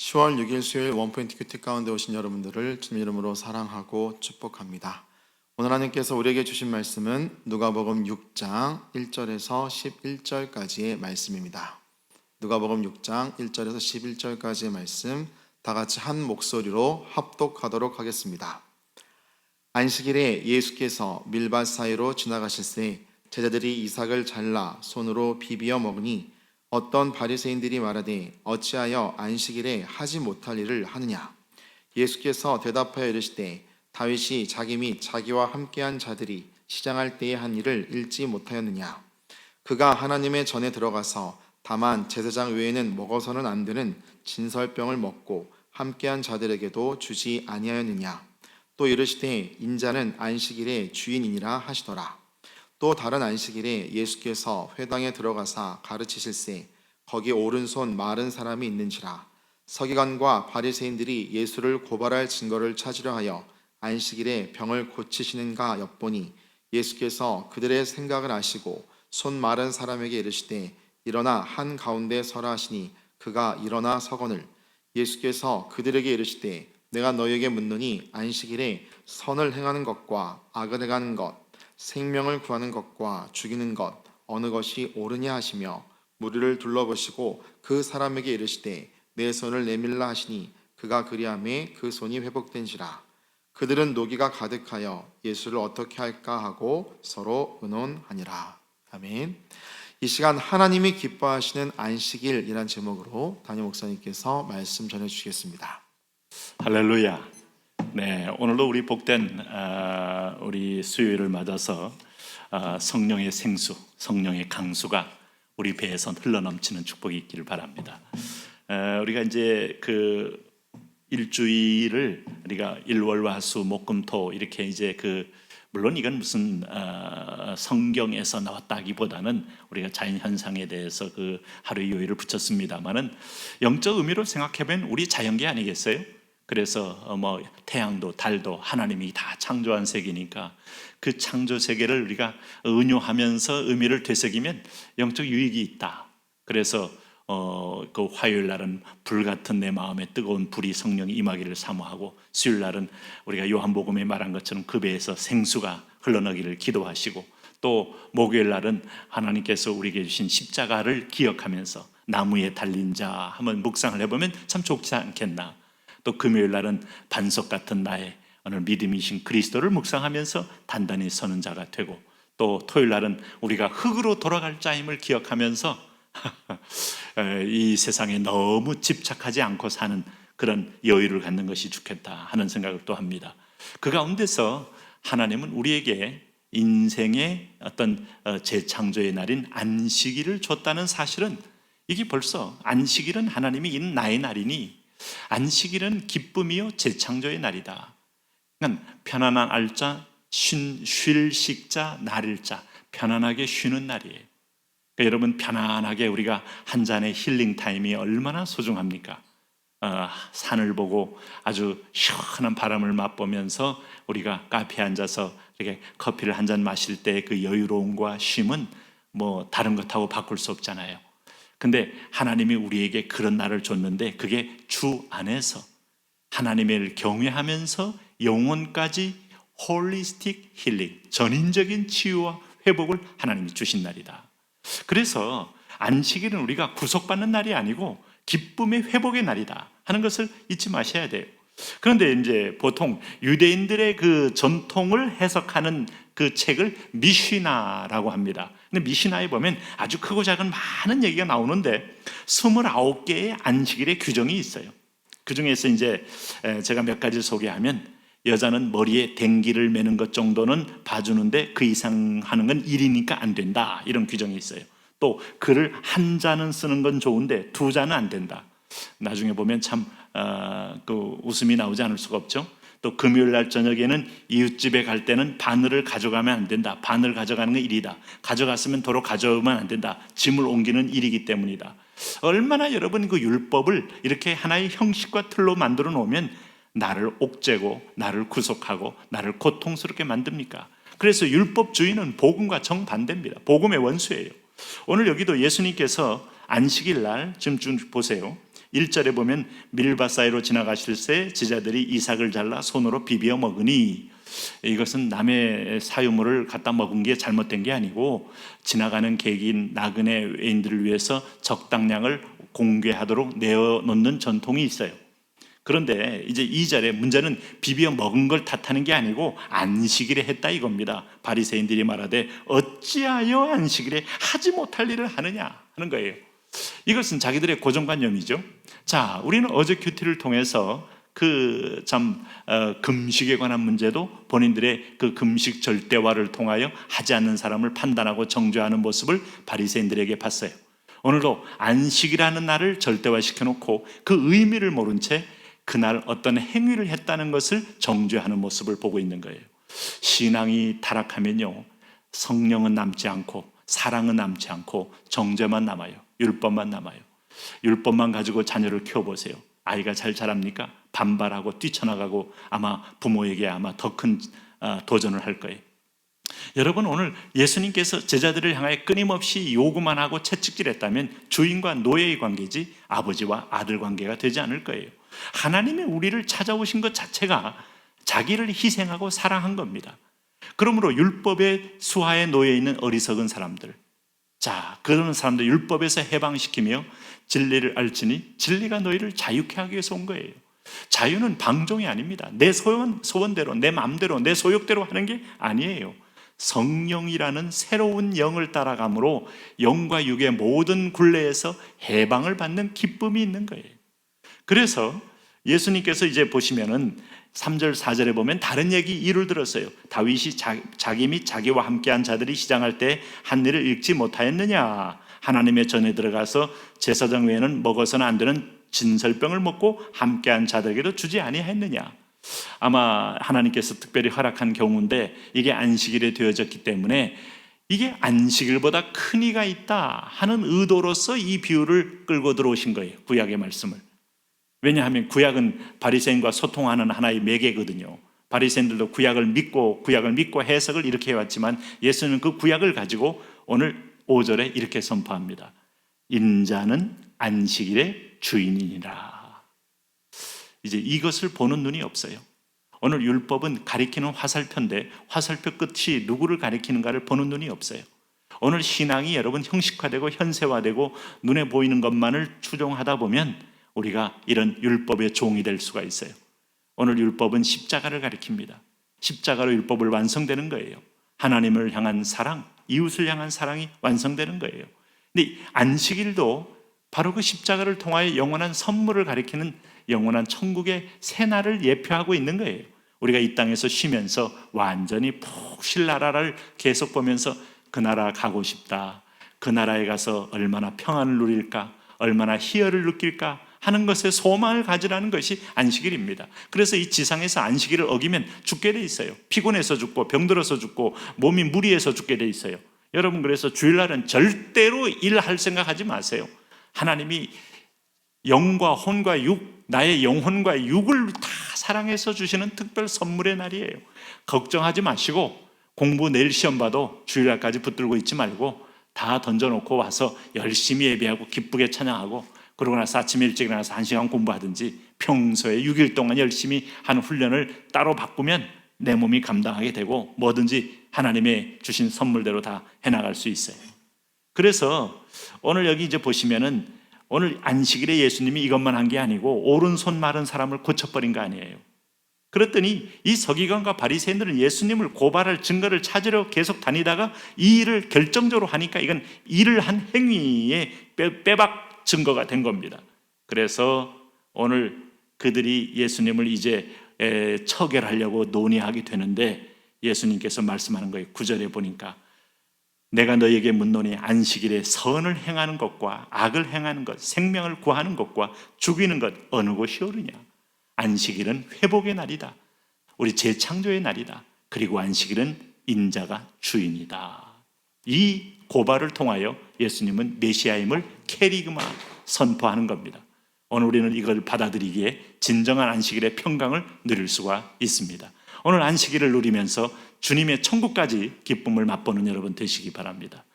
10월 6일 수요일 원포인트 큐티 가운데 오신 여러분들을 주님 이름으로 사랑하고 축복합니다. 오늘 하나님께서 우리에게 주신 말씀은 누가복음 6장 1절에서 11절까지의 말씀입니다. 누가복음 6장 1절에서 11절까지의 말씀 다 같이 한 목소리로 합독하도록 하겠습니다. 안식일에 예수께서 밀밭 사이로 지나가실새 제자들이 이삭을 잘라 손으로 비비어 먹으니 어떤 바리새인들이 말하되 어찌하여 안식일에 하지 못할 일을 하느냐. 예수께서 대답하여 이르시되 다윗이 자기 및 자기와 함께한 자들이 시장할 때에 한 일을 읽지 못하였느냐. 그가 하나님의 전에 들어가서 다만 제사장 외에는 먹어서는 안 되는 진설병을 먹고 함께한 자들에게도 주지 아니하였느냐. 또 이르시되 인자는 안식일의 주인이니라 하시더라. 또 다른 안식일에 예수께서 회당에 들어가사 가르치실새 거기 오른손 마른 사람이 있는지라. 서기관과 바리새인들이 예수를 고발할 증거를 찾으려 하여 안식일에 병을 고치시는가 엿보니 예수께서 그들의 생각을 아시고 손 마른 사람에게 이르시되 일어나 한 가운데 서라 하시니 그가 일어나 서거늘. 예수께서 그들에게 이르시되 내가 너희에게 묻노니 안식일에 선을 행하는 것과 악을 행하는 것 생명을 구하는 것과 죽이는 것 어느 것이 옳으냐 하시며 무리를 둘러보시고 그 사람에게 이르시되 내 손을 내밀라 하시니 그가 그리하매 그 손이 회복된지라. 그들은 노기가 가득하여 예수를 어떻게 할까 하고 서로 의논하니라. 아멘. 이 시간 하나님이 기뻐하시는 안식일이란 제목으로 담임 목사님께서 말씀 전해주시겠습니다. 할렐루야. 네, 오늘도 우리 복된 우리 수요일을 맞아서 성령의 생수, 성령의 강수가 우리 배에서 흘러넘치는 축복이 있기를 바랍니다. 우리가 이제 그 일주일을 우리가 일월화수 목금토 이렇게 이제 물론 이건 무슨 성경에서 나왔다기보다는 우리가 자연 현상에 대해서 그 하루의 요일을 붙였습니다만은 영적 의미로 생각해보면 우리 자연계 아니겠어요? 그래서 태양도 달도 하나님이 다 창조한 세계니까 그 창조 세계를 우리가 은유하면서 의미를 되새기면 영적 유익이 있다. 그래서 그 화요일 날은 불 같은 내 마음에 뜨거운 불이 성령이 임하기를 사모하고 수요일 날은 우리가 요한복음에 말한 것처럼 그 배에서 생수가 흘러나기를 기도하시고 또 목요일 날은 하나님께서 우리에게 주신 십자가를 기억하면서 나무에 달린 자 한번 묵상을 해보면 참 좋지 않겠나. 또 금요일 날은 반석 같은 나의 오늘 믿음이신 그리스도를 묵상하면서 단단히 서는 자가 되고 또 토요일 날은 우리가 흙으로 돌아갈 자임을 기억하면서 이 세상에 너무 집착하지 않고 사는 그런 여유를 갖는 것이 좋겠다 하는 생각을 또 합니다. 그 가운데서 하나님은 우리에게 인생의 어떤 재창조의 날인 안식일을 줬다는 사실은 이게 벌써 안식일은 하나님이 인 나의 날이니 안식일은 기쁨이요 재창조의 날이다. 그러니까 편안한 알자, 쉴 식자, 날일자, 편안하게 쉬는 날이에요. 그러니까 여러분 편안하게 우리가 한 잔의 힐링 타임이 얼마나 소중합니까? 산을 보고 아주 시원한 바람을 맛보면서 우리가 카페에 앉아서 이렇게 커피를 한 잔 마실 때 그 여유로움과 쉼은 다른 것하고 바꿀 수 없잖아요. 근데 하나님이 우리에게 그런 날을 줬는데 그게 주 안에서 하나님을 경외하면서 영혼까지 홀리스틱 힐링, 전인적인 치유와 회복을 하나님이 주신 날이다. 그래서 안식일은 우리가 구속받는 날이 아니고 기쁨의 회복의 날이다 하는 것을 잊지 마셔야 돼요. 그런데 이제 보통 유대인들의 그 전통을 해석하는 그 책을 미시나라고 합니다. 근데 미시나에 보면 아주 크고 작은 많은 얘기가 나오는데 29개의 안식일의 규정이 있어요. 그 중에서 이제 제가 몇 가지 소개하면 여자는 머리에 댕기를 매는 것 정도는 봐주는데 그 이상 하는 건 일이니까 안 된다 이런 규정이 있어요. 또 글을 한 자는 쓰는 건 좋은데 두 자는 안 된다. 나중에 보면 참 그 웃음이 나오지 않을 수가 없죠. 또 금요일 날 저녁에는 이웃집에 갈 때는 바늘을 가져가면 안 된다. 바늘 가져가는 건 일이다. 가져갔으면 도로 가져오면 안 된다. 짐을 옮기는 일이기 때문이다. 얼마나 여러분 그 율법을 이렇게 하나의 형식과 틀로 만들어 놓으면 나를 옥죄고 나를 구속하고 나를 고통스럽게 만듭니까? 그래서 율법주의는 복음과 정반대입니다. 복음의 원수예요. 오늘 여기도 예수님께서 안식일 날 지금 보세요. 1절에 보면 밀바 사이로 지나가실 때 제자들이 이삭을 잘라 손으로 비벼 먹으니, 이것은 남의 사유물을 갖다 먹은 게 잘못된 게 아니고 지나가는 객인 나그네 외인들을 위해서 적당량을 공개하도록 내어놓는 전통이 있어요. 그런데 이제 2절에 문제는 비벼 먹은 걸 탓하는 게 아니고 안식일에 했다 이겁니다. 바리새인들이 말하되 어찌하여 안식일에 하지 못할 일을 하느냐 하는 거예요. 이것은 자기들의 고정관념이죠. 자, 우리는 어제 큐티를 통해서 금식에 관한 문제도 본인들의 그 금식 절대화를 통하여 하지 않는 사람을 판단하고 정죄하는 모습을 바리새인들에게 봤어요. 오늘도 안식이라는 날을 절대화시켜 놓고 그 의미를 모른 채 그날 어떤 행위를 했다는 것을 정죄하는 모습을 보고 있는 거예요. 신앙이 타락하면요, 성령은 남지 않고 사랑은 남지 않고 정죄만 남아요. 율법만 남아요. 율법만 가지고 자녀를 키워보세요. 아이가 잘 자랍니까? 반발하고 뛰쳐나가고 아마 부모에게 아마 더 큰 도전을 할 거예요. 여러분, 오늘 예수님께서 제자들을 향하여 끊임없이 요구만 하고 채찍질했다면 주인과 노예의 관계지 아버지와 아들 관계가 되지 않을 거예요. 하나님이 우리를 찾아오신 것 자체가 자기를 희생하고 사랑한 겁니다. 그러므로 율법의 수하에 놓여 있는 어리석은 사람들, 자, 그런 사람들 율법에서 해방시키며 진리를 알지니 진리가 너희를 자유케 하기 위해서 온 거예요. 자유는 방종이 아닙니다. 내 소원대로, 내 마음대로, 내 소욕대로 하는 게 아니에요. 성령이라는 새로운 영을 따라감으로 영과 육의 모든 굴레에서 해방을 받는 기쁨이 있는 거예요. 그래서 예수님께서 이제 보시면은 3절 4절에 보면 다른 얘기 이를 들었어요. 다윗이 자기 및 자기와 함께한 자들이 시장할 때 한 일을 읽지 못하였느냐. 하나님의 전에 들어가서 제사장 외에는 먹어서는 안 되는 진설병을 먹고 함께한 자들에게도 주지 아니하였느냐. 아마 하나님께서 특별히 허락한 경우인데 이게 안식일에 되어졌기 때문에 이게 안식일보다 큰 이가 있다 하는 의도로서 이 비유를 끌고 들어오신 거예요. 구약의 말씀을. 왜냐하면 구약은 바리새인과 소통하는 하나의 매개거든요. 바리새인들도 구약을 믿고 해석을 이렇게 해왔지만 예수는 그 구약을 가지고 오늘 5절에 이렇게 선포합니다. 인자는 안식일의 주인이니라. 이제 이것을 보는 눈이 없어요. 오늘 율법은 가리키는 화살표인데 화살표 끝이 누구를 가리키는가를 보는 눈이 없어요. 오늘 신앙이 여러분 형식화되고 현세화되고 눈에 보이는 것만을 추종하다 보면 우리가 이런 율법의 종이 될 수가 있어요. 오늘 율법은 십자가를 가리킵니다. 십자가로 율법을 완성되는 거예요. 하나님을 향한 사랑, 이웃을 향한 사랑이 완성되는 거예요. 근데 안식일도 바로 그 십자가를 통하여 영원한 선물을 가리키는 영원한 천국의 새날을 예표하고 있는 거예요. 우리가 이 땅에서 쉬면서 완전히 푹 쉴 나라를 계속 보면서 그 나라 가고 싶다, 그 나라에 가서 얼마나 평안을 누릴까, 얼마나 희열을 느낄까 하는 것에 소망을 가지라는 것이 안식일입니다. 그래서 이 지상에서 안식일을 어기면 죽게 돼 있어요. 피곤해서 죽고 병들어서 죽고 몸이 무리해서 죽게 돼 있어요. 여러분, 그래서 주일날은 절대로 일할 생각하지 마세요. 하나님이 영과 혼과 육, 나의 영혼과 육을 다 사랑해서 주시는 특별 선물의 날이에요. 걱정하지 마시고 공부 내일 시험 봐도 주일날까지 붙들고 있지 말고 다 던져놓고 와서 열심히 예배하고 기쁘게 찬양하고 그러고 나서 아침에 일찍 일어나서 1시간 공부하든지 평소에 6일 동안 열심히 한 훈련을 따로 바꾸면 내 몸이 감당하게 되고 뭐든지 하나님의 주신 선물대로 다 해나갈 수 있어요. 그래서 오늘 여기 이제 보시면은 오늘 안식일에 예수님이 이것만 한 게 아니고 오른손 마른 사람을 고쳐버린 거 아니에요. 그랬더니 이 서기관과 바리새인들은 예수님을 고발할 증거를 찾으려 계속 다니다가 이 일을 결정적으로 하니까 이건 일을 한 행위에 빼박 증거가 된 겁니다. 그래서 오늘 그들이 예수님을 이제 처결하려고 논의하게 되는데 예수님께서 말씀하는 거예요. 9절에 보니까 내가 너에게 묻노니 안식일에 선을 행하는 것과 악을 행하는 것, 생명을 구하는 것과 죽이는 것 어느 것이 옳으냐. 안식일은 회복의 날이다. 우리 재창조의 날이다. 그리고 안식일은 인자가 주인이다. 이 고발을 통하여 예수님은 메시아임을 캐리그마 선포하는 겁니다. 오늘 우리는 이걸 받아들이기에 진정한 안식일의 평강을 누릴 수가 있습니다. 오늘 안식일을 누리면서 주님의 천국까지 기쁨을 맛보는 여러분 되시기 바랍니다.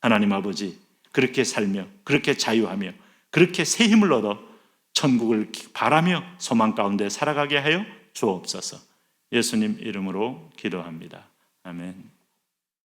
하나님 아버지, 그렇게 살며 그렇게 자유하며 그렇게 새 힘을 얻어 천국을 바라며 소망 가운데 살아가게 하여 주옵소서. 예수님 이름으로 기도합니다. 아멘.